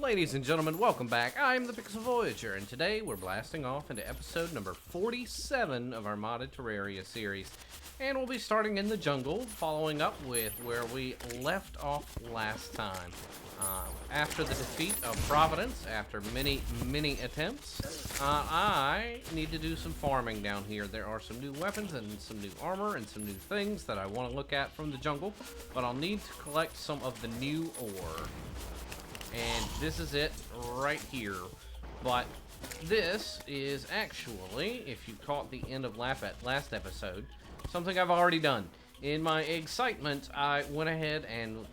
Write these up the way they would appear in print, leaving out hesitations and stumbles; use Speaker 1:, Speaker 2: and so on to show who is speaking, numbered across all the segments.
Speaker 1: Ladies and gentlemen, welcome back. I'm the Pixel Voyager, and today we're blasting off into episode number 47 of our modded Terraria series. And we'll be starting in the jungle, following up with where we left off last time. After the defeat of Providence, after many attempts, I need to do some farming down here. There are some new weapons and some new armor and some new things that I want to look at from the jungle, but I'll need to collect some of the new ore. And this is it right here. But this is actually, if you caught the end of last episode, something I've already done. In my excitement, I went ahead and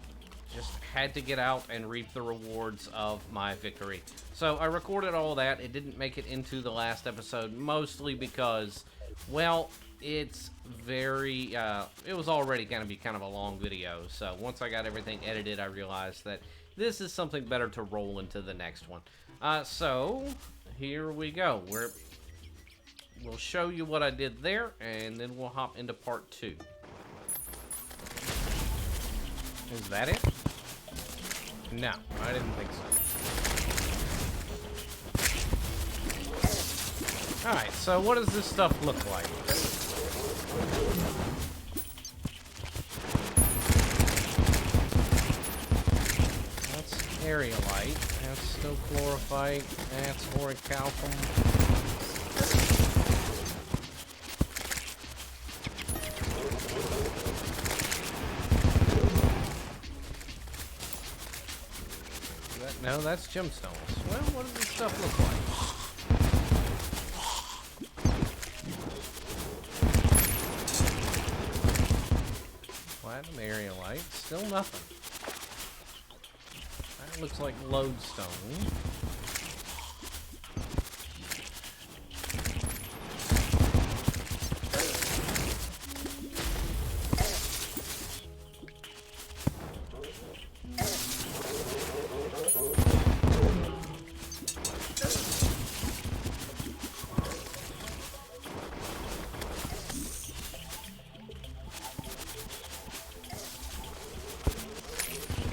Speaker 1: just had to get out and reap the rewards of my victory. So I recorded all that. It didn't make it into the last episode, mostly because, well, it's very, it was already going to be kind of a long video. So once I got everything edited, I realized that this is something better to roll into the next one. So here we go. We'll show you what I did there, and then we'll hop into part 2. Is that it? No, I didn't think so. Alright, so what does this stuff look like? That's aerolite. That's still chlorophyte. That's orichalcum. No, that's gemstones. Well, what does this stuff look like? Platinum aerolite. Still nothing. That looks like lodestone.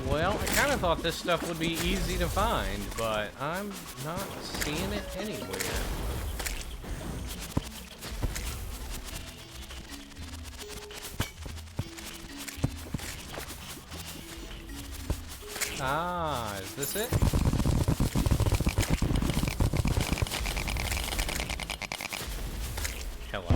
Speaker 1: Well, I kind of thought this stuff would be easy to find, but I'm not seeing it anywhere. Ah, is this it? Hello.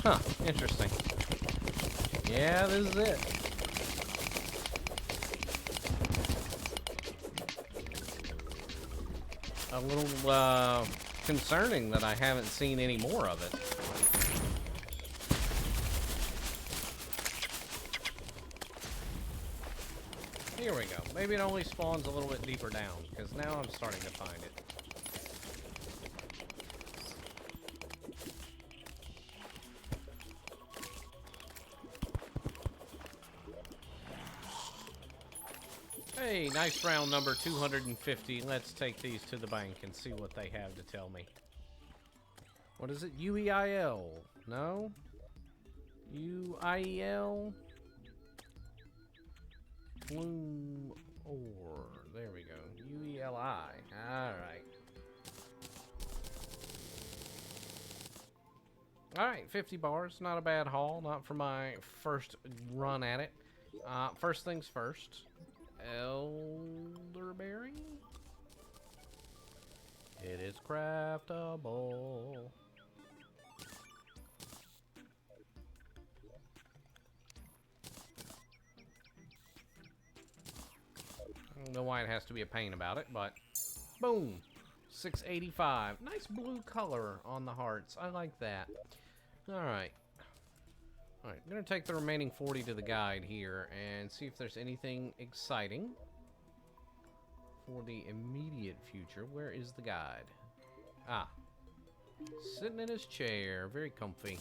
Speaker 1: Huh, interesting. Yeah, this is it. A little, concerning that I haven't seen any more of it. Here we go. Maybe it only spawns a little bit deeper down, because now I'm starting to find it. Hey, nice round number 250. Let's take these to the bank and see what they have to tell me. What is it? UEIL? No? UIEL? Plume ore. There we go. UELI. Alright. Alright, 50 bars. Not a bad haul. Not for my first run at it. First things first. Elderberry? It is craftable. I don't know why it has to be a pain about it, but boom! 685. Nice blue color on the hearts. I like that. Alright. Alright, I'm going to take the remaining 40 to the guide here and see if there's anything exciting for the immediate future. Where is the guide? Ah. Sitting in his chair. Very comfy.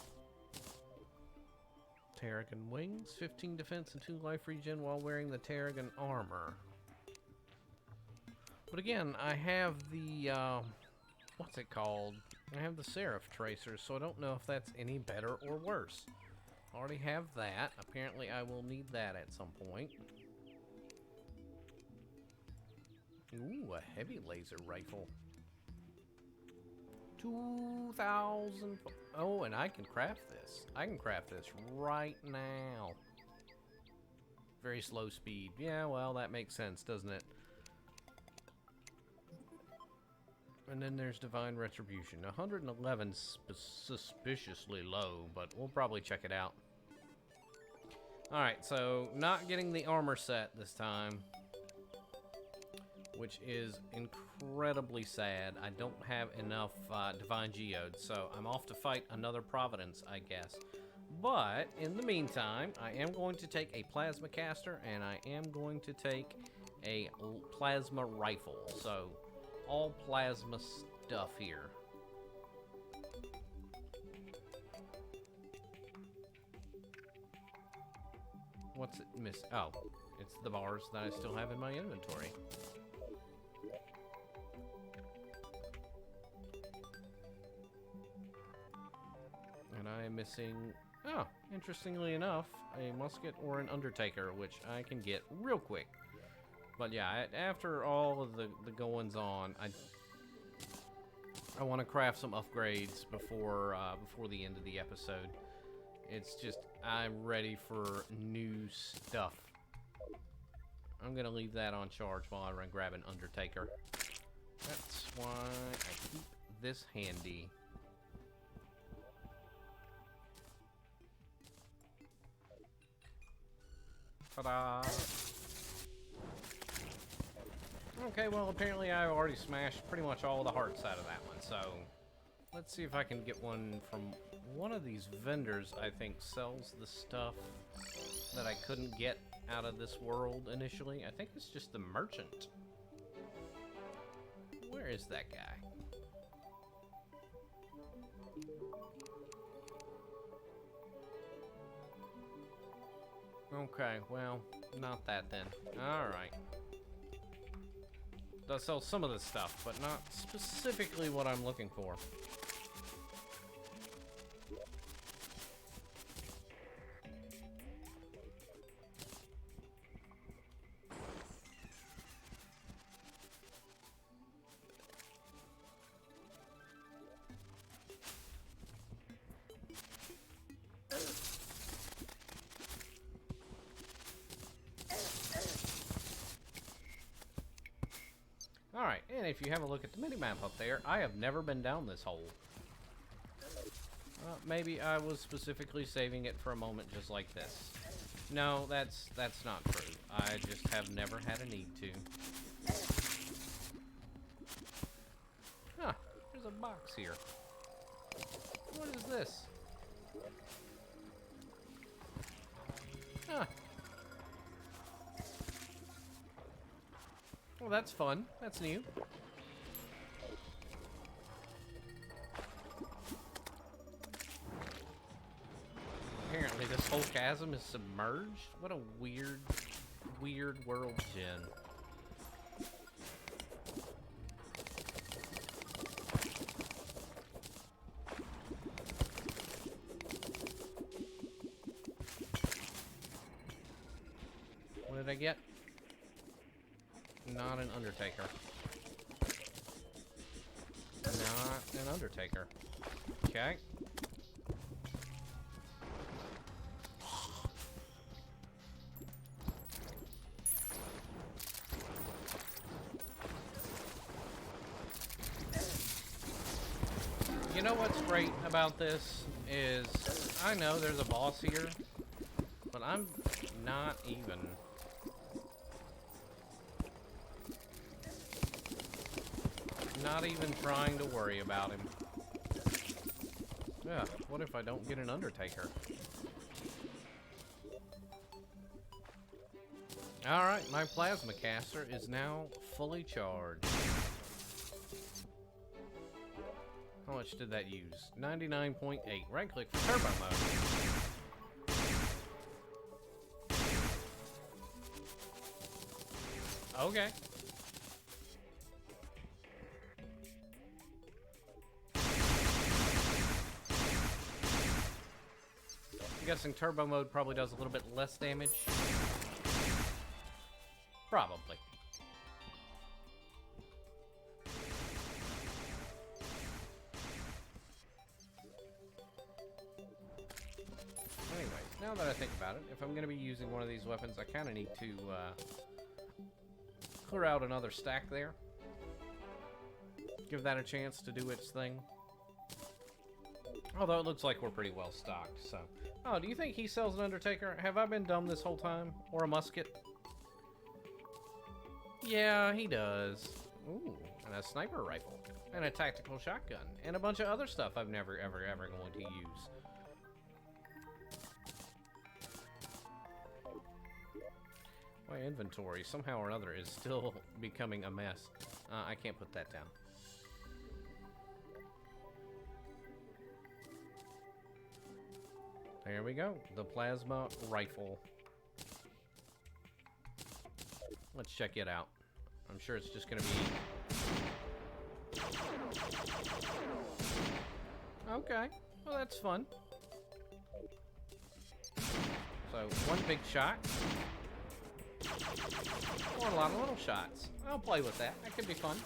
Speaker 1: Terragon wings. 15 defense and 2 life regen while wearing the Terragon armor. But again, I have the, what's it called? I have the Seraph tracers, so I don't know if that's any better or worse. Already have that. Apparently I will need that at some point. Ooh, a heavy laser rifle. 2,000. Oh, and I can craft this. I can craft this right now. Very slow speed. Yeah, well, that makes sense, doesn't it? And then there's Divine Retribution. 111 suspiciously low, but we'll probably check it out. Alright, so not getting the armor set this time, which is incredibly sad. I don't have enough Divine Geodes, so I'm off to fight another Providence, I guess. But, in the meantime, I am going to take a Plasma Caster, and I am going to take a Plasma Rifle. So, all plasma stuff here. What's it miss? Oh, it's the bars that I still have in my inventory. And I am missing, oh, interestingly enough, a musket or an undertaker, which I can get real quick. But yeah, after all of the goings on, I want to craft some upgrades before the end of the episode. It's just, I'm ready for new stuff. I'm gonna leave that on charge while I run grab an undertaker. That's why I keep this handy. Ta-da! Okay, well, apparently I already smashed pretty much all the hearts out of that one, so let's see if I can get one from one of these vendors. I think sells the stuff that I couldn't get out of this world initially. I think it's just the merchant. Where is that guy? Okay, well, not that then. Alright. Does sell some of this stuff, but not specifically what I'm looking for. Alright, and if you have a look at the minimap up there, I have never been down this hole. Maybe I was specifically saving it for a moment just like this. No, that's not true. I just have never had a need to. Huh, there's a box here. What is this? Huh. Well, that's fun. That's new. Apparently this whole chasm is submerged? What a weird, weird world, Jen. What did I get? Not an undertaker. Not an undertaker. Okay. You know what's great about this is I know there's a boss here, but I'm not even trying to worry about him. Yeah, what if I don't get an undertaker? Alright, my plasma caster is now fully charged. How much did that use? 99.8. Right click for turbo mode. Okay. I'm guessing turbo mode probably does a little bit less damage. Probably. Anyways, now that I think about it, if I'm going to be using one of these weapons, I kind of need to clear out another stack there. Give that a chance to do its thing. Although it looks like we're pretty well stocked, so... Oh, do you think he sells an Undertaker? Have I been dumb this whole time? Or a musket? Yeah, he does. Ooh, and a sniper rifle. And a tactical shotgun. And a bunch of other stuff I've never, ever going to use. My inventory, somehow or another, is still becoming a mess. I can't put that down. There we go. The plasma rifle. Let's check it out. I'm sure it's just gonna be... Okay. Well, that's fun. So, one big shot. Or a lot of little shots. I'll play with that. That could be fun.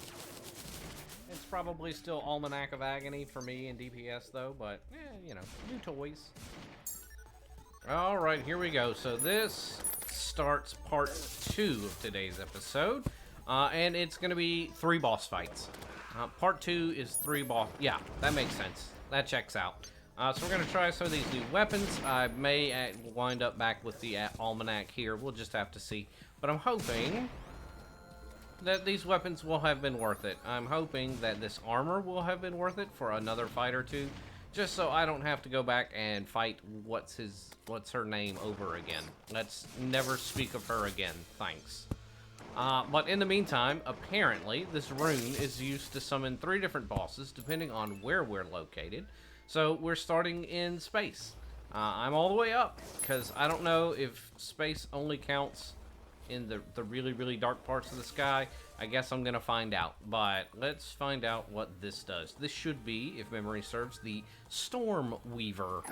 Speaker 1: It's probably still Almanac of Agony for me in DPS, though, but, you know, new toys. Alright, here we go. So this starts part 2 of today's episode. And it's going to be 3 boss fights. Part 2 is 3 boss... Yeah, that makes sense. That checks out. So we're going to try some of these new weapons. I may wind up back with the Almanac here. We'll just have to see. But I'm hoping that these weapons will have been worth it. I'm hoping that this armor will have been worth it for another fight or two. Just so I don't have to go back and fight what's her name over again. Let's never speak of her again, thanks. But in the meantime, apparently, this rune is used to summon 3 different bosses, depending on where we're located. So we're starting in space. I'm all the way up, because I don't know if space only counts in the really, really dark parts of the sky. I guess I'm gonna find out, but let's find out what this does. This should be, if memory serves, the Storm Weaver.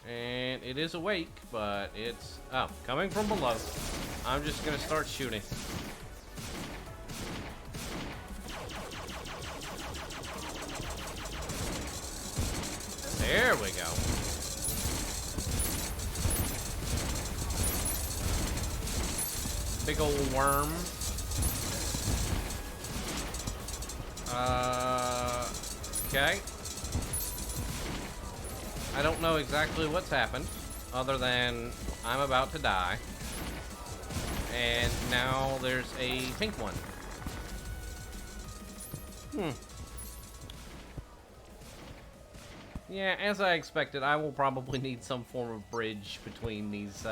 Speaker 1: And it is awake, but it's... Oh, coming from below. I'm just gonna start shooting. There we go. Big old worm. Okay. I don't know exactly what's happened, other than I'm about to die. And now there's a pink one. Yeah, as I expected, I will probably need some form of bridge between these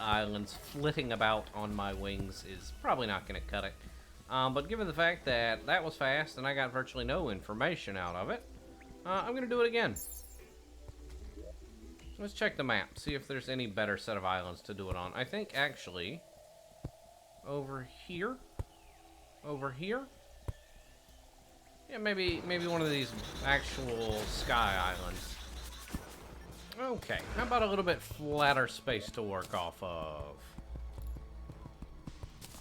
Speaker 1: islands. Flitting about on my wings is probably not going to cut it. But given the fact that that was fast and I got virtually no information out of it, I'm going to do it again. Let's check the map, see if there's any better set of islands to do it on. I think, actually, over here? Yeah, maybe one of these actual sky islands. Okay, how about a little bit flatter space to work off of?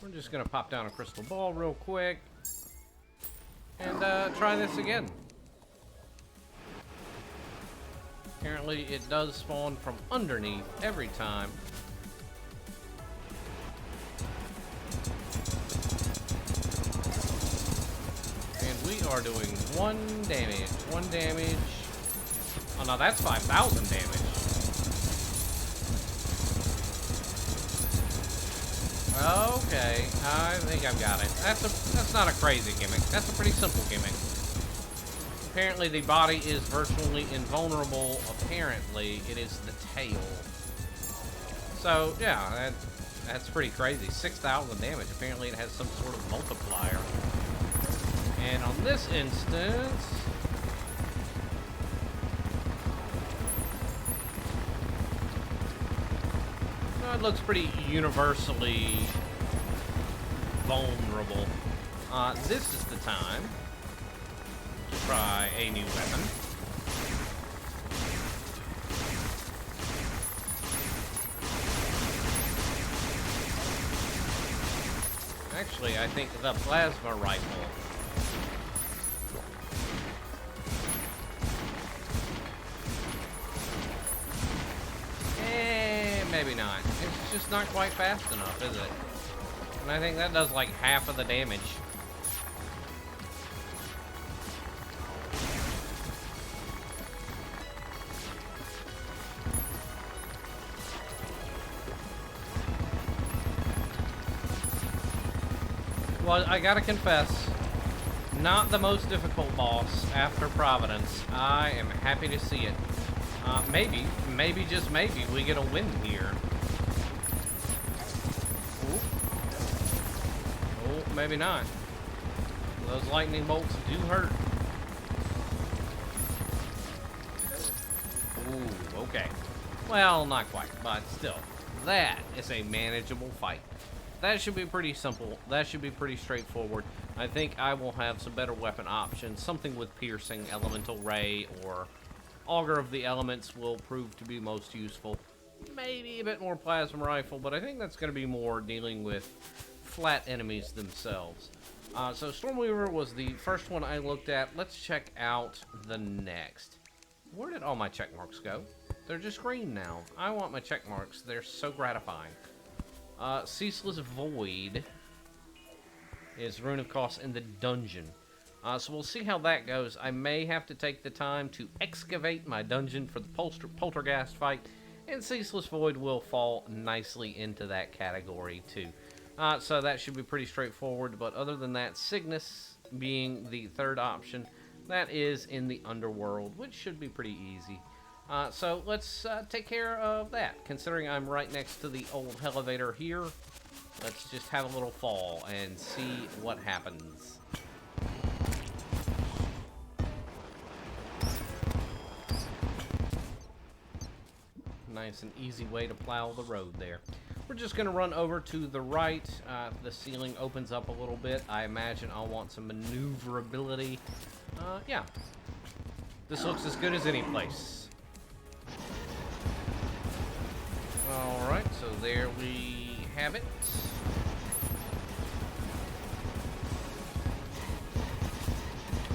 Speaker 1: We're just gonna pop down a crystal ball real quick and try this again. Apparently it does spawn from underneath every time. And we are doing 1 damage. 1 damage. Oh no, that's 5,000 damage. Okay, I think I've got it. That's not a crazy gimmick. That's a pretty simple gimmick. Apparently the body is virtually invulnerable. Apparently it is the tail. So yeah, that's pretty crazy. 6,000 damage. Apparently it has some sort of multiplier. And on this instance, it looks pretty universally vulnerable. This is the time to try a new weapon. Actually, I think the plasma rifle. Maybe not. It's just not quite fast enough, is it? And I think that does like half of the damage. Well, I gotta confess, not the most difficult boss after Providence. I am happy to see it. Maybe, just maybe, we get a win here. Ooh. Oh, maybe not. Those lightning bolts do hurt. Ooh, okay. Well, not quite, but still. That is a manageable fight. That should be pretty simple. That should be pretty straightforward. I think I will have some better weapon options. Something with piercing, elemental ray, or augur of the elements will prove to be most useful. Maybe a bit more plasma rifle, but I think that's going to be more dealing with flat enemies themselves. So Stormweaver was the first one I looked at. Let's check out the next. Where did all my check marks go? They're just green now. I want my check marks. They're so gratifying. Ceaseless Void is Rune of Cost in the dungeon. So we'll see how that goes. I may have to take the time to excavate my dungeon for the poltergeist fight, and Ceaseless Void will fall nicely into that category too. So that should be pretty straightforward, but other than that, Cygnus being the third option, that is in the underworld, which should be pretty easy. So let's take care of that. Considering I'm right next to the old elevator here, let's just have a little fall and see what happens. Nice and easy way to plow the road there. We're just going to run over to the right. The ceiling opens up a little bit. I imagine I'll want some maneuverability. Yeah. This looks as good as any place. Alright, so there we have it.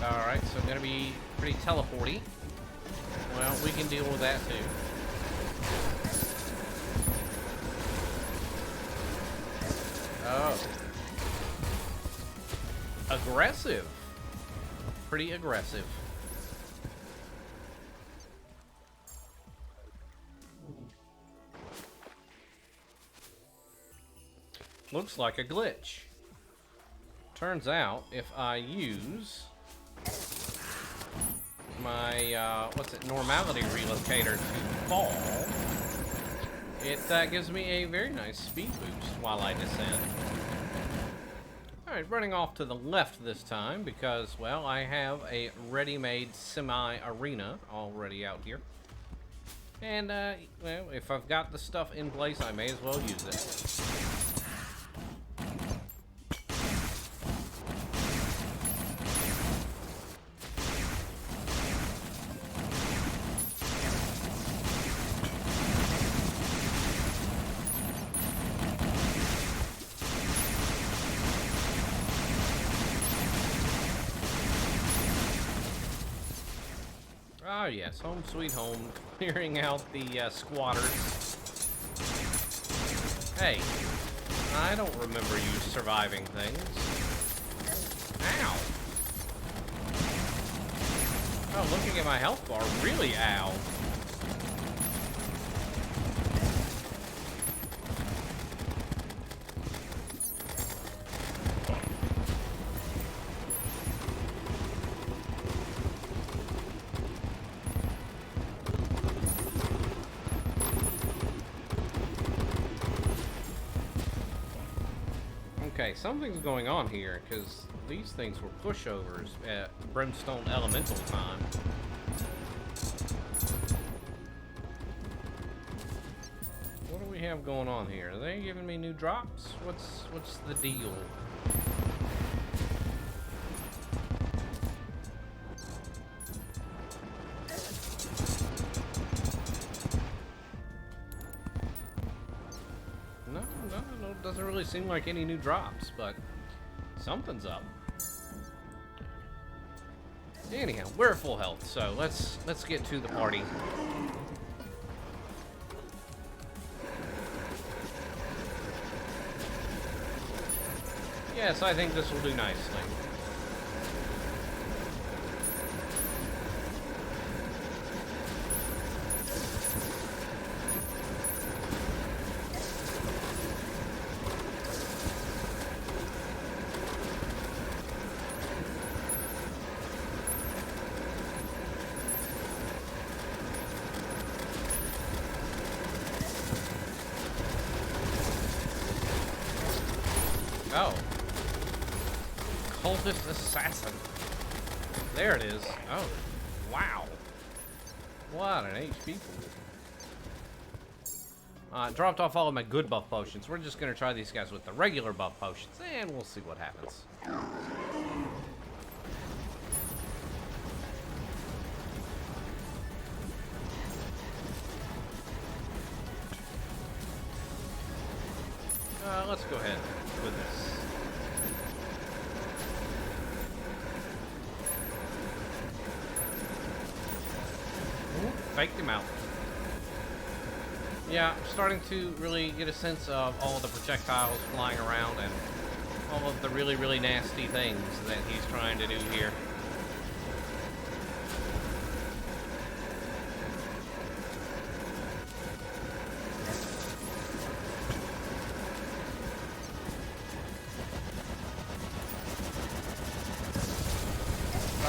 Speaker 1: Alright, so going to be pretty teleporty. Well, we can deal with that too. Oh. Aggressive. Pretty aggressive. Looks like a glitch. Turns out, if I use my, normality relocator to fall, it gives me a very nice speed boost while I descend. Alright, running off to the left this time because, well, I have a ready-made semi-arena already out here. And, well, if I've got the stuff in place, I may as well use it. Ah, yes, home sweet home, clearing out the squatters. Hey, I don't remember you surviving things. Ow! Oh, looking at my health bar, really ow. Okay, something's going on here, because these things were pushovers at Brimstone Elemental time. What do we have going on here? Are they giving me new drops? What's the deal? No, doesn't really seem like any new drops, but Something's up. Anyhow, we're at full health, so let's get to the party. Yes, I think this will do nicely. Oh. Cultist assassin. There it is. Oh, wow. What an HP pool. Dropped off all of my good buff potions. We're just going to try these guys with the regular buff potions, and we'll see what happens. Let's go ahead with this. Ooh, faked him out. Yeah, I'm starting to really get a sense of all the projectiles flying around and all of the really, really nasty things that he's trying to do here.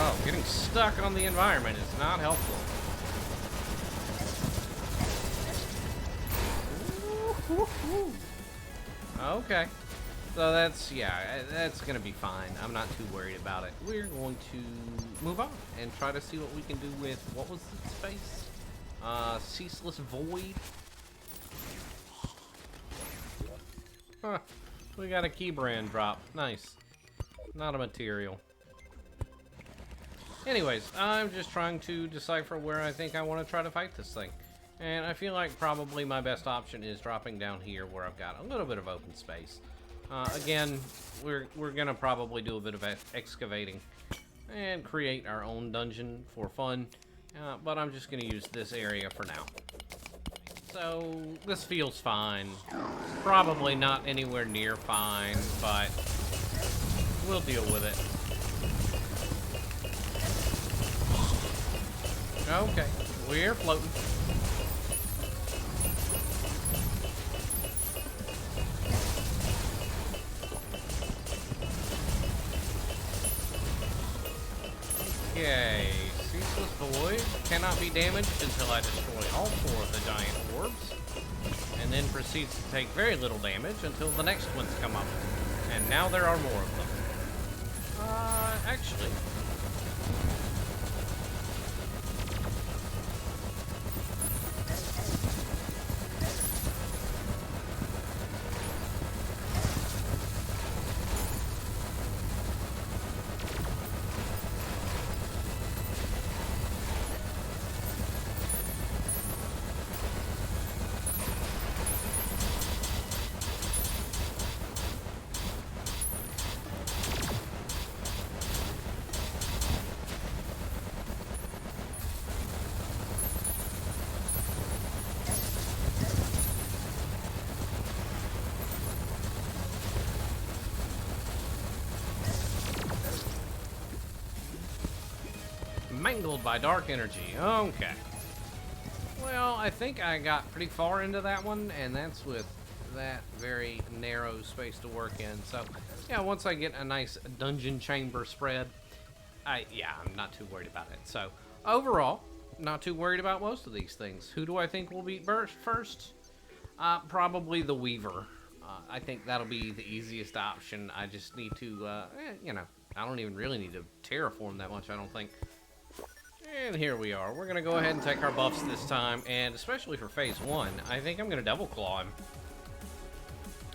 Speaker 1: Oh, getting stuck on the environment is not helpful. Okay. So that's, yeah, that's going to be fine. I'm not too worried about it. We're going to move on and try to see what we can do with, what was the space? Ceaseless Void. Huh. We got a key brand drop. Nice. Not a material. Anyways, I'm just trying to decipher where I think I want to try to fight this thing. And I feel like probably my best option is dropping down here where I've got a little bit of open space. Again, we're going to probably do a bit of excavating and create our own dungeon for fun. But I'm just going to use this area for now. So, this feels fine. Probably not anywhere near fine, but we'll deal with it. Okay, we're floating. Okay, Ceaseless Void cannot be damaged until I destroy all 4 of the giant orbs, and then proceeds to take very little damage until the next ones come up. And now there are more of them. Actually... mangled by dark energy. Okay. Well, I think I got pretty far into that one, and that's with that very narrow space to work in. So, yeah, once I get a nice dungeon chamber spread, I'm not too worried about it. So, overall, not too worried about most of these things. Who do I think will beat first? Probably the Weaver. I think that'll be the easiest option. I just need to, I don't even really need to terraform that much, I don't think. And here we are. We're going to go ahead and take our buffs this time, and especially for phase 1, I think I'm going to double claw him.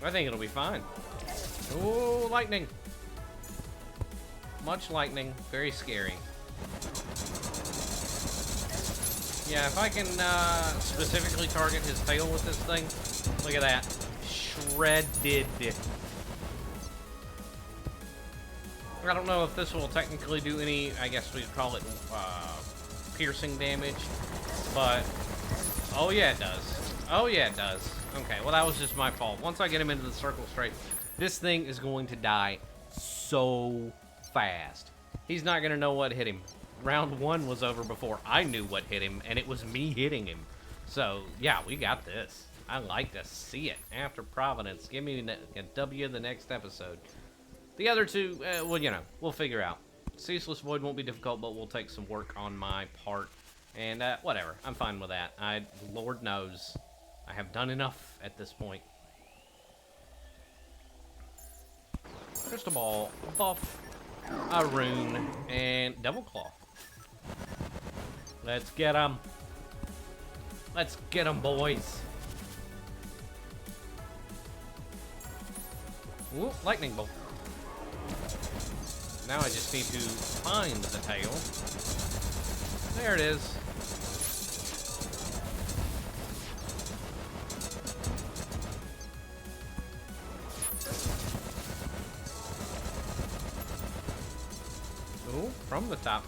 Speaker 1: I think it'll be fine. Ooh, lightning. Much lightning. Very scary. Yeah, if I can specifically target his tail with this thing, look at that. Shredded. I don't know if this will technically do any, I guess we'd call it piercing damage, but oh yeah it does. Oh yeah it does. Okay, well that was just my fault. Once I get him into the circle straight, this thing is going to die so fast. He's not gonna know what hit him. Round 1 was over before I knew what hit him, and it was me hitting him. So yeah, we got this. I like to see it. After Providence, give me a W the next episode. The other two, well, you know, we'll figure out. Ceaseless Void won't be difficult, but will take some work on my part. And, whatever. I'm fine with that. Lord knows, I have done enough at this point. Crystal Ball, Buff, a Rune, and Devil Claw. Let's get them. Let's get them, boys. Ooh, Lightning Bolt. Now I just need to find the tail. There it is. Ooh, from the top.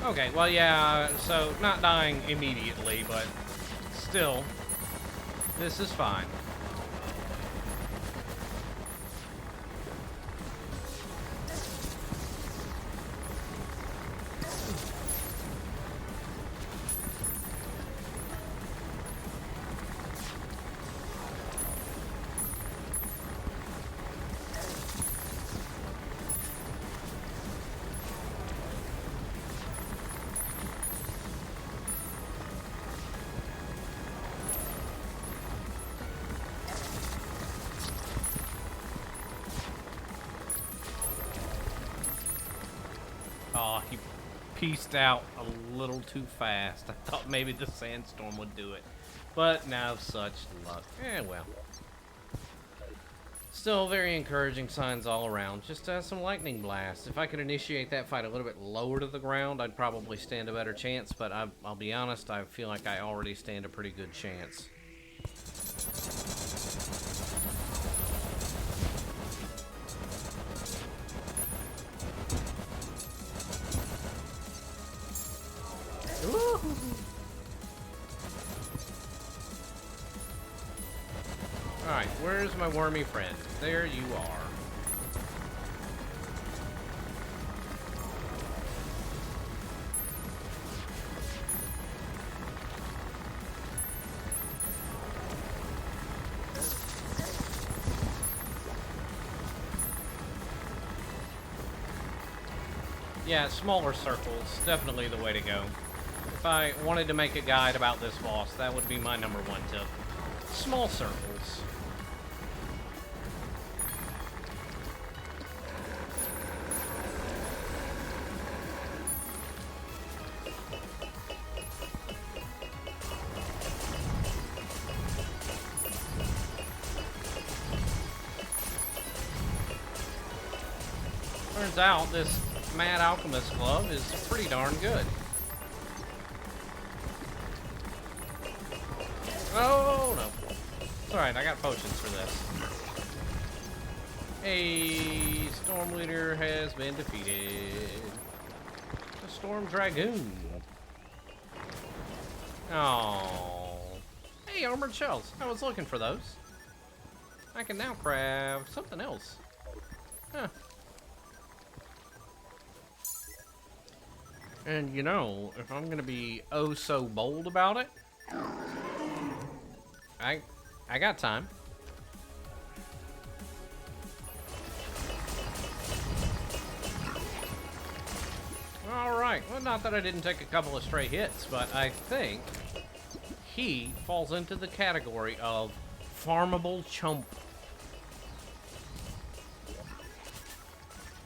Speaker 1: Okay, well, yeah, so not dying immediately, but still, this is fine. Oh, he pieced out a little too fast. I thought maybe the sandstorm would do it. But no such luck. Eh, well. Still very encouraging signs all around. Just some lightning blasts. If I could initiate that fight a little bit lower to the ground, I'd probably stand a better chance. But I'll be honest, I feel like I already stand a pretty good chance. Alright, where's my wormy friend? There you are. Yeah, smaller circles, definitely the way to go. If I wanted to make a guide about this boss, that would be my #1 tip. Small circles. Turns out this Mad Alchemist glove is pretty darn good. Oh no. It's alright, I got potions for this. A Storm Leader has been defeated. A Storm Dragoon. Oh. Hey, armored shells. I was looking for those. I can now craft something else. Huh. And you know, if I'm gonna be oh so bold about it, I got time. Alright, well not that I didn't take a couple of stray hits, but I think he falls into the category of farmable chump.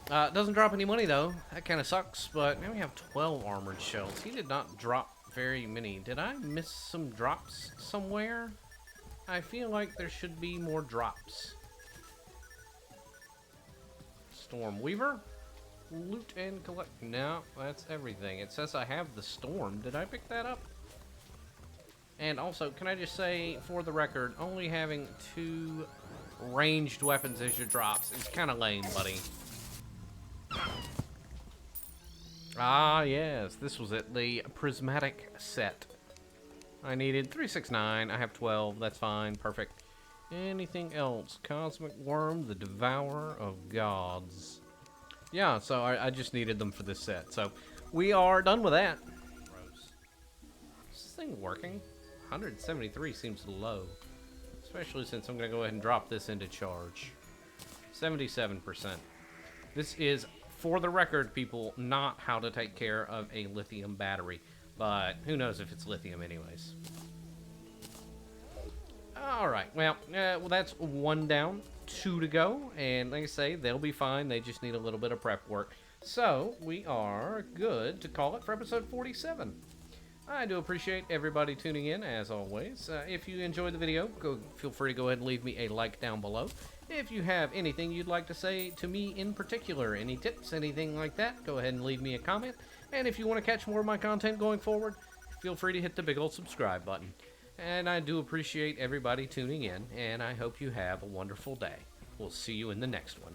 Speaker 1: Doesn't drop any money though. That kind of sucks, but now we have 12 armored shells. He did not drop very many. Did I miss some drops somewhere? I feel like there should be more drops. Storm Weaver? Loot and collect. No, that's everything. It says I have the storm. Did I pick that up? And also, can I just say, for the record, only having 2 ranged weapons as your drops is kind of lame, buddy. Ah, yes, this was it, the prismatic set. I needed 369, I have 12, that's fine, perfect. Anything else? Cosmic Worm, the Devourer of Gods. Yeah, so I just needed them for this set, so we are done with that. Is this thing working? 173 seems low, especially since I'm going to go ahead and drop this into charge. 77%. This is, for the record, people, not how to take care of a lithium battery, but who knows if it's lithium anyways. Alright, well, that's 1 down, 2 to go, and like I say, they'll be fine, they just need a little bit of prep work. So, we are good to call it for episode 47. I do appreciate everybody tuning in, as always. If you enjoyed the video, feel free to go ahead and leave me a like down below. If you have anything you'd like to say to me in particular, any tips, anything like that, go ahead and leave me a comment. And if you want to catch more of my content going forward, feel free to hit the big old subscribe button. And I do appreciate everybody tuning in, and I hope you have a wonderful day. We'll see you in the next one.